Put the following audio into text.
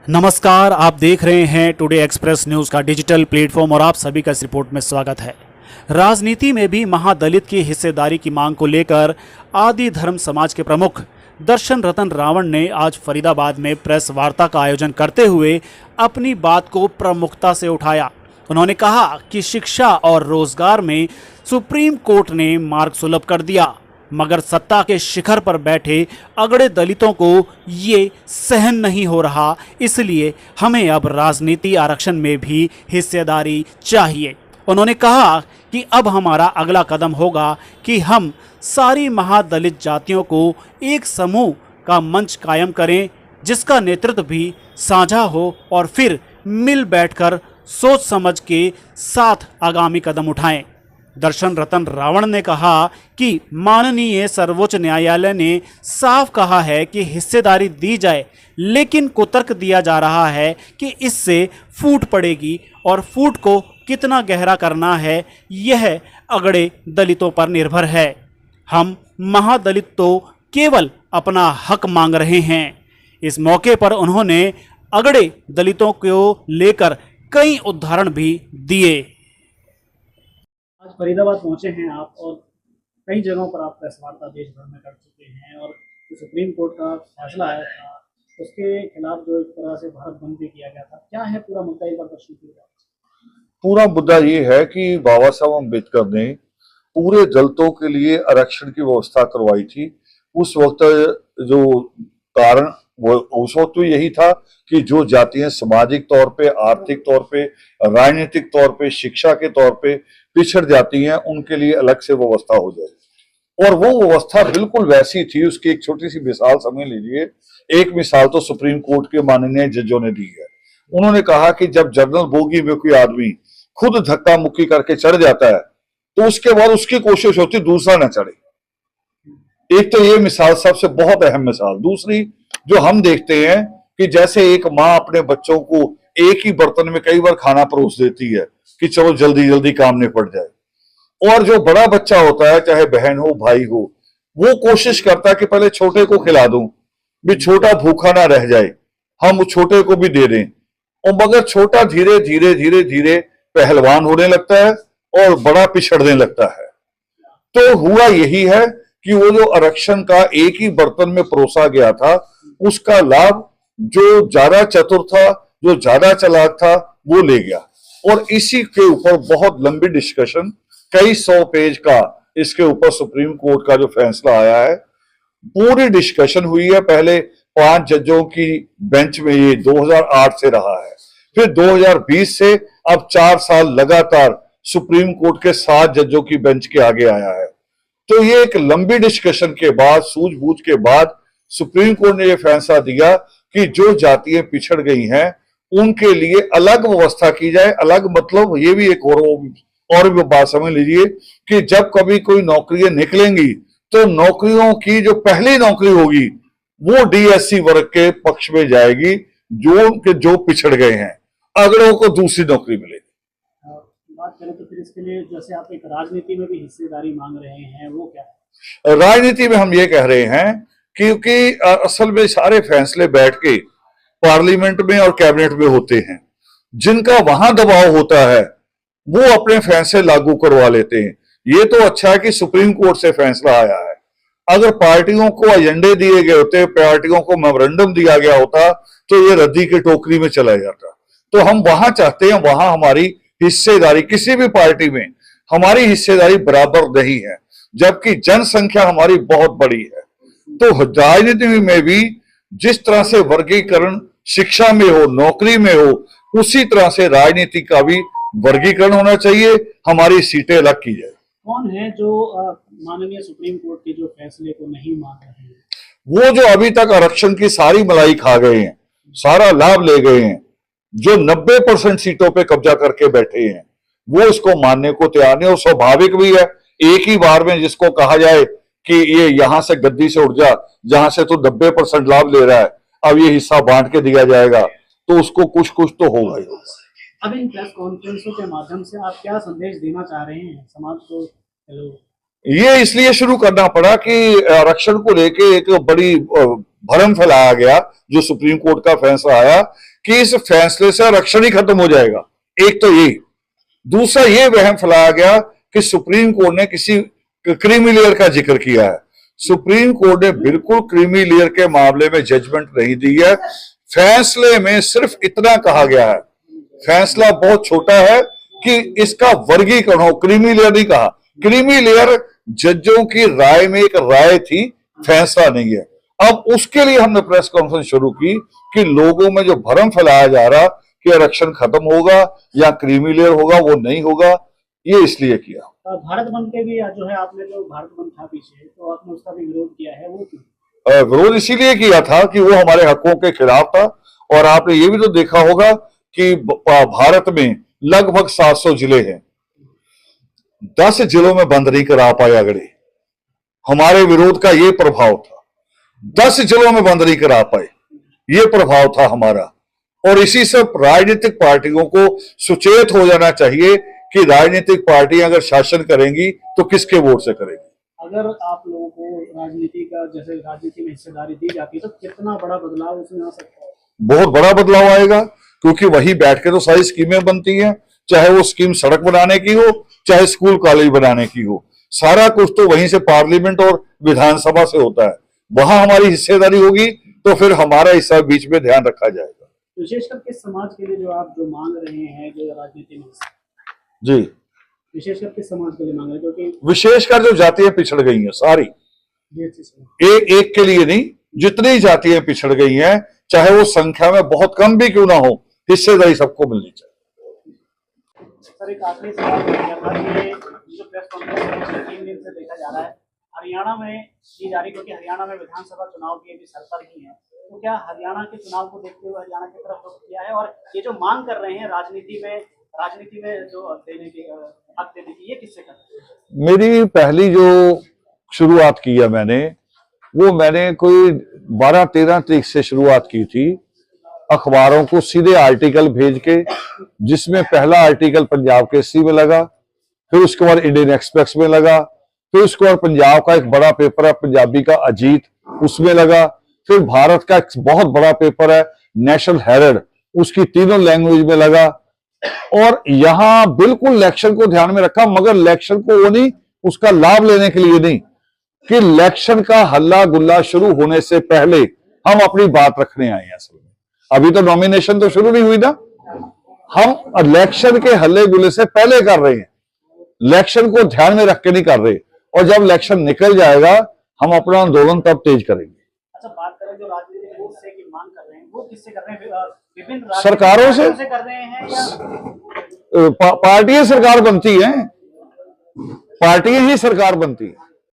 नमस्कार, आप देख रहे हैं टुडे एक्सप्रेस न्यूज़ का डिजिटल प्लेटफॉर्म और आप सभी का इस रिपोर्ट में स्वागत है। राजनीति में भी महादलित की हिस्सेदारी की मांग को लेकर आदि धर्म समाज के प्रमुख दर्शन रतन रावण ने आज फरीदाबाद में प्रेस वार्ता का आयोजन करते हुए अपनी बात को प्रमुखता से उठाया। उन्होंने कहा कि शिक्षा और रोजगार में सुप्रीम कोर्ट ने मार्ग सुलभ कर दिया, मगर सत्ता के शिखर पर बैठे अगड़े दलितों को ये सहन नहीं हो रहा, इसलिए हमें अब राजनीति आरक्षण में भी हिस्सेदारी चाहिए। उन्होंने कहा कि अब हमारा अगला कदम होगा कि हम सारी महादलित जातियों को एक समूह का मंच कायम करें, जिसका नेतृत्व भी साझा हो और फिर मिल बैठकर सोच समझ के साथ आगामी कदम उठाएं। दर्शन रतन रावण ने कहा कि माननीय सर्वोच्च न्यायालय ने साफ कहा है कि हिस्सेदारी दी जाए, लेकिन कुतर्क दिया जा रहा है कि इससे फूट पड़ेगी और फूट को कितना गहरा करना है यह अगड़े दलितों पर निर्भर है। हम महादलित तो केवल अपना हक मांग रहे हैं। इस मौके पर उन्होंने अगड़े दलितों को लेकर कई उदाहरण भी दिए। आज फरीदाबाद पहुंचे हैं आप और कई जगहों पर आप प्रेस वार्ता देश भर में कर चुके हैं और जो सुप्रीम कोर्ट का फैसला आया था उसके खिलाफ जो एक तरह से भारत बंद भी किया गया था, क्या है पूरा मुद्दा, एक बार प्रश्न किया? पूरा मुद्दा ये है कि बाबा साहब अम्बेडकर ने पूरे दलितों के लिए आरक्षण की व्यवस्था करवाई थी। उस वक्त जो कारण वो उस वक्त तो यही था कि जो जातियां सामाजिक तौर पे, आर्थिक तौर पे, राजनीतिक तौर पे, शिक्षा के तौर पे पिछड़ जाती हैं, उनके लिए अलग से व्यवस्था हो जाए। और वो व्यवस्था बिल्कुल वैसी थी। उसकी एक छोटी सी मिसाल समझ लीजिए। एक मिसाल तो सुप्रीम कोर्ट के माननीय जजों ने दी है। उन्होंने कहा कि जब जनरल बोगी में कोई आदमी खुद धक्का मुक्की करके चढ़ जाता है तो उसके बाद उसकी कोशिश होती दूसरा न चढ़े। एक तो ये मिसाल सबसे बहुत अहम मिसाल। दूसरी जो हम देखते हैं कि जैसे एक माँ अपने बच्चों को एक ही बर्तन में कई बार खाना परोस देती है कि चलो जल्दी जल्दी काम निपट जाए, और जो बड़ा बच्चा होता है, चाहे बहन हो भाई हो, वो कोशिश करता है कि पहले छोटे को खिला दूं, भी छोटा भूखा ना रह जाए, हम छोटे को भी दे दें। और मगर छोटा धीरे धीरे धीरे धीरे पहलवान होने लगता है और बड़ा पिछड़ने लगता है। तो हुआ यही है कि वो जो आरक्षण का एक ही बर्तन में परोसा गया था, उसका लाभ जो ज्यादा चतुर था, जो ज्यादा चालाक था, वो ले गया। और इसी के ऊपर बहुत लंबी डिस्कशन, कई 100 पेज का इसके ऊपर सुप्रीम कोर्ट का जो फैसला आया है, पूरी डिस्कशन हुई है। पहले 5 जजों की बेंच में ये 2008 से रहा है, फिर 2020 से अब 4 साल लगातार सुप्रीम कोर्ट के 7 जजों की बेंच के आगे आया है। तो ये एक लंबी डिस्कशन के बाद, सूझबूझ के बाद सुप्रीम कोर्ट ने यह फैसला दिया कि जो जातियां पिछड़ गई हैं उनके लिए अलग व्यवस्था की जाए। अलग मतलब ये भी एक और भी बात समझ लीजिए कि जब कभी कोई नौकरियां निकलेंगी तो नौकरियों की जो पहली नौकरी होगी वो डीएससी वर्ग के पक्ष में जाएगी, जो पिछड़ गए हैं। अगड़ों को दूसरी नौकरी मिलेगी। बात करें तो फिर इसके लिए जैसे आप एक राजनीति में भी हिस्सेदारी मांग रहे हैं, वो क्या है? राजनीति में हम ये कह रहे हैं क्योंकि असल में सारे फैसले बैठ के पार्लियामेंट में और कैबिनेट में होते हैं। जिनका वहां दबाव होता है वो अपने फैसले लागू करवा लेते हैं। ये तो अच्छा है कि सुप्रीम कोर्ट से फैसला आया है। अगर पार्टियों को एजेंडे दिए गए होते, पार्टियों को मेमोरेंडम दिया गया होता, तो ये रद्दी की टोकरी में चला जाता। तो हम वहां चाहते हैं, वहां हमारी हिस्सेदारी, किसी भी पार्टी में हमारी हिस्सेदारी बराबर नहीं है, जबकि जनसंख्या हमारी बहुत बड़ी है। तो राजनीति में भी जिस तरह से वर्गीकरण शिक्षा में हो, नौकरी में हो, उसी तरह से राजनीति का भी वर्गीकरण होना चाहिए। हमारी सीटें अलग की जाए। कौन है जो माननीय सुप्रीम कोर्ट के जो फैसले को नहीं मान रहे हैं? वो जो अभी तक आरक्षण की सारी मलाई खा गए हैं, सारा लाभ ले गए हैं, जो 90% सीटों पे कब्जा करके बैठे हैं, वो इसको मानने को तैयार नहीं। और स्वाभाविक भी है, एक ही बार में जिसको कहा जाए कि ये यहां से गद्दी से उठ जा, जहां से तो 90% लाभ ले रहा है, अब ये हिस्सा बांट के दिया जाएगा, तो उसको कुछ कुछ तो होगा ही होगा। अब इन प्रेस कॉन्फ्रेंसों के माध्यम से आप क्या संदेश देना चाह रहे हैं समाज को? ये इसलिए शुरू करना पड़ा कि आरक्षण को लेके एक बड़ी भ्रम फैलाया गया, जो सुप्रीम कोर्ट का फैसला आया कि इस फैसले से आरक्षण ही खत्म हो जाएगा। एक तो ये, दूसरा ये वहम फैलाया गया कि सुप्रीम कोर्ट ने किसी क्रीमी लेयर का जिक्र किया है। सुप्रीम कोर्ट ने बिल्कुल क्रीमी लेयर के मामले में जजमेंट नहीं दी है। फैसले में सिर्फ इतना कहा गया है, फैसला बहुत छोटा है कि इसका वर्गीकरण हो। क्रीमी लेयर नहीं कहा, क्रीमी लेयर जजों की राय में एक राय थी, फैसला नहीं है। अब उसके लिए हमने प्रेस कॉन्फ्रेंस शुरू की कि लोगों में जो भ्रम फैलाया जा रहा कि आरक्षण खत्म होगा या क्रीमी लेयर होगा, वो नहीं होगा, ये इसलिए किया। भारत बंद के भी जो है, आपने जो भारत बंद था पीछे, तो आपने उसका भी विरोध किया है, वो क्यों? विरोध इसीलिए किया था कि वो हमारे हकों के खिलाफ था। और आपने ये भी तो देखा होगा कि भारत में लगभग 700 जिले हैं, 10 जिलों में बंद नहीं करा पाए अगड़े। हमारे विरोध का ये प्रभाव था, 10 जिलों में बंद नहीं करा पाए, ये प्रभाव था हमारा। और इसी से राजनीतिक पार्टियों को सुचेत हो जाना चाहिए कि राजनीतिक पार्टियां अगर शासन करेंगी तो किसके वोट से करेंगी। अगर आप लोगों को राजनीति का, जैसे राजनीति में हिस्सेदारी दी जाती है, तो कितना बड़ा बदलाव उसमें आ सकता है? बहुत बड़ा बदलाव आएगा, क्योंकि वही बैठ के तो सारी स्कीमें बनती हैं, चाहे वो स्कीम सड़क बनाने की हो, चाहे स्कूल कॉलेज बनाने की हो, सारा कुछ तो वहीं से पार्लियामेंट और विधानसभा से होता है। वहां हमारी हिस्सेदारी होगी तो फिर हमारा हिस्सा बीच में ध्यान रखा जाएगा। विशेषकर किस समाज के लिए जो आप जो मांग रहे हैं, जो राजनीति में जी, विशेषकर किस समाज के लिए मांग रहे हैं? क्योंकि विशेषकर जो जातियां पिछड़ गई हैं सारी, एक के लिए नहीं, जितनी जातियां पिछड़ गई हैं, चाहे वो संख्या में बहुत कम भी क्यों ना हो, हिस्सेदारी सबको मिलनी चाहिए। सर, एक आखिरी सवाल है, जो प्रेस कॉन्फ्रेंस 3 दिन से देखा जा रहा है, हरियाणा में की जा रही, क्योंकि हरियाणा में विधानसभा चुनाव की अभी सरकार ही है, तो क्या हरियाणा के चुनाव को देखते हुए हरियाणा की तरफ रुख किया है? और ये जो मांग कर रहे हैं राजनीति में जो देने की, हक देने की, ये किससे कर रहे हैं? मेरी पहली जो शुरुआत की है मैंने कोई 12-13 तारीख से शुरुआत की थी, अखबारों को सीधे आर्टिकल भेज के, जिसमें पहला आर्टिकल पंजाब केसरी में लगा, फिर उसके बाद इंडियन एक्सप्रेस में लगा, फिर उसके बाद पंजाब का एक बड़ा पेपर है पंजाबी का अजीत, उसमें लगा, फिर भारत का एक बहुत बड़ा पेपर है नेशनल हेराल्ड, उसकी तीनों लैंग्वेज में लगा। और यहां बिल्कुल इलेक्शन को ध्यान में रखा, मगर इलेक्शन को वो नहीं, उसका लाभ लेने के लिए नहीं, कि इलेक्शन का हल्ला गुल्ला शुरू होने से पहले हम अपनी बात रखने आए हैं। असल में अभी तो नॉमिनेशन तो शुरू नहीं हुई ना, हम इलेक्शन के हल्ले गुल्ले से पहले कर रहे हैं, इलेक्शन को ध्यान में रख के नहीं कर रहे। और जब इलेक्शन निकल जाएगा हम अपना आंदोलन तब तेज करेंगे। अच्छा, बात करें जो राजनीतिक रूप से की मांग कर रहे हैं, वो किससे कर रहे हैं? विभिन्न सरकारों से कर रहे हैं या पार्टियां सरकार बनती हैं, पार्टियां ही सरकार बनती है।